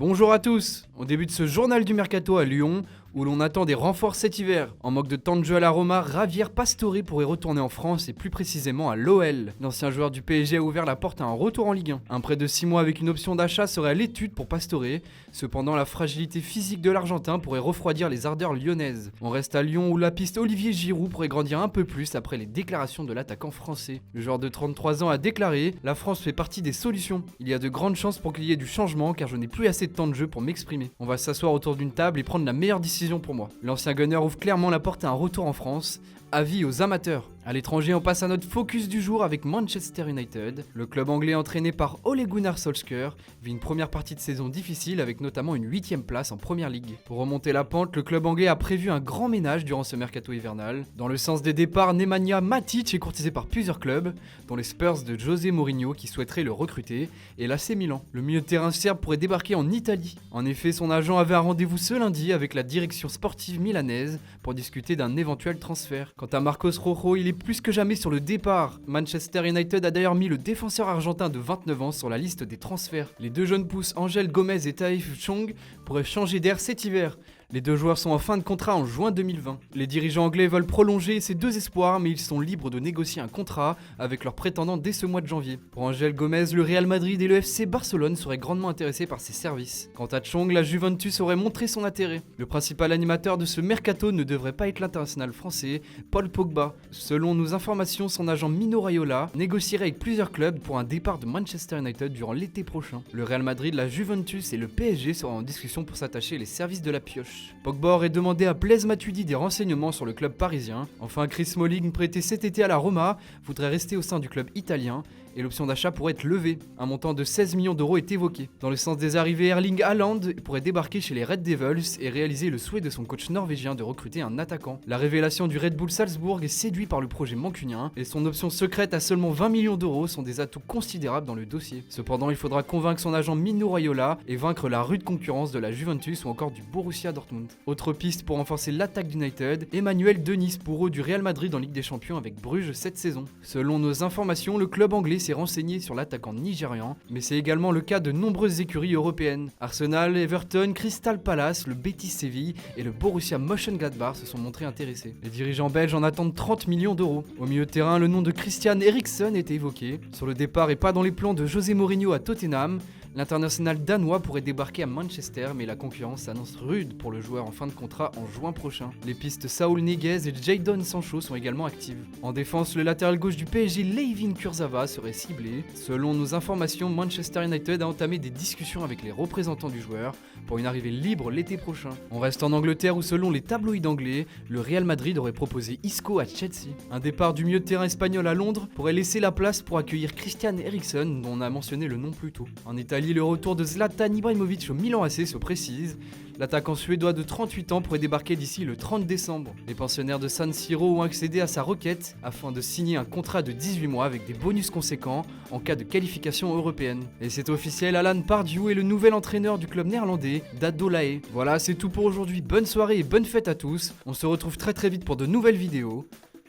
Bonjour à tous, on débute ce journal du Mercato à Lyon où l'on attend des renforts cet hiver. En manque de temps de jeu à la Roma, Javier Pastore pourrait retourner en France et plus précisément à l'OL. L'ancien joueur du PSG a ouvert la porte à un retour en Ligue 1. Un prêt de 6 mois avec une option d'achat serait à l'étude pour Pastore. Cependant, la fragilité physique de l'Argentin pourrait refroidir les ardeurs lyonnaises. On reste à Lyon où la piste Olivier Giroud pourrait grandir un peu plus après les déclarations de l'attaquant français. Le joueur de 33 ans a déclaré « La France fait partie des solutions. Il y a de grandes chances pour qu'il y ait du changement car je n'ai plus assez de temps de jeu pour m'exprimer. On va s'asseoir autour d'une table et prendre la meilleure décision pour moi. » L'ancien Gunner ouvre clairement la porte à un retour en France. Avis aux amateurs. À l'étranger, on passe à notre focus du jour avec Manchester United. Le club anglais entraîné par Ole Gunnar Solskjaer vit une première partie de saison difficile avec notamment une 8ème place en Premier League. Pour remonter la pente, le club anglais a prévu un grand ménage durant ce mercato hivernal. Dans le sens des départs, Nemanja Matic est courtisé par plusieurs clubs, dont les Spurs de José Mourinho qui souhaiteraient le recruter et l'AC Milan. Le milieu de terrain serbe pourrait débarquer en Italie. En effet, son agent avait un rendez-vous ce lundi avec la direction sportive milanaise pour discuter d'un éventuel transfert. Quant à Marcos Rojo, il est plus que jamais sur le départ. Manchester United a d'ailleurs mis le défenseur argentin de 29 ans sur la liste des transferts. Les deux jeunes pousses Angel Gomez et Taïf Chong pourraient changer d'air cet hiver. Les deux joueurs sont en fin de contrat en juin 2020. Les dirigeants anglais veulent prolonger ces deux espoirs, mais ils sont libres de négocier un contrat avec leurs prétendants dès ce mois de janvier. Pour Angel Gomez, le Real Madrid et le FC Barcelone seraient grandement intéressés par ses services. Quant à Chong, la Juventus aurait montré son intérêt. Le principal animateur de ce mercato ne devrait pas être l'international français, Paul Pogba. Selon nos informations, son agent Mino Raiola négocierait avec plusieurs clubs pour un départ de Manchester United durant l'été prochain. Le Real Madrid, la Juventus et le PSG seront en discussion pour s'attacher les services de la pioche. Pogba aurait demandé à Blaise Matuidi des renseignements sur le club parisien. Enfin, Chris Smalling, prêté cet été à la Roma, voudrait rester au sein du club italien et l'option d'achat pourrait être levée. Un montant de 16 millions d'euros est évoqué. Dans le sens des arrivées, Erling Haaland pourrait débarquer chez les Red Devils et réaliser le souhait de son coach norvégien de recruter un attaquant. La révélation du Red Bull Salzbourg est séduit par le projet mancunien et son option secrète à seulement 20 millions d'euros sont des atouts considérables dans le dossier. Cependant, il faudra convaincre son agent Mino Raiola et vaincre la rude concurrence de la Juventus ou encore du Borussia Dortmund. Autre piste pour renforcer l'attaque d'United, Emmanuel Dennis Pourreau du Real Madrid en Ligue des Champions avec Bruges cette saison. Selon nos informations, le club anglais s'est renseigné sur l'attaquant nigérian, mais c'est également le cas de nombreuses écuries européennes. Arsenal, Everton, Crystal Palace, le Betis Séville et le Borussia Mönchengladbach se sont montrés intéressés. Les dirigeants belges en attendent 30 millions d'euros. Au milieu de terrain, le nom de Christian Eriksen est évoqué. Sur le départ et pas dans les plans de José Mourinho à Tottenham, l'international danois pourrait débarquer à Manchester, mais la concurrence s'annonce rude pour le joueur en fin de contrat en juin prochain. Les pistes Saúl Ñíguez et Jadon Sancho sont également actives. En défense, le latéral gauche du PSG, Layvin Kurzawa, serait ciblé. Selon nos informations, Manchester United a entamé des discussions avec les représentants du joueur pour une arrivée libre l'été prochain. On reste en Angleterre où, selon les tabloïds anglais, le Real Madrid aurait proposé Isco à Chelsea. Un départ du milieu de terrain espagnol à Londres pourrait laisser la place pour accueillir Christian Eriksen, dont on a mentionné le nom plus tôt. En Italie, le retour de Zlatan Ibrahimovic au Milan AC se précise. L'attaquant suédois de 38 ans pourrait débarquer d'ici le 30 décembre. Les pensionnaires de San Siro ont accédé à sa requête afin de signer un contrat de 18 mois avec des bonus conséquents en cas de qualification européenne. Et c'est officiel, Alan Pardew est le nouvel entraîneur du club néerlandais d'Ado La Haye. Voilà, c'est tout pour aujourd'hui. Bonne soirée et bonne fête à tous. On se retrouve très vite pour de nouvelles vidéos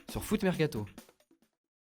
sur Foot Mercato.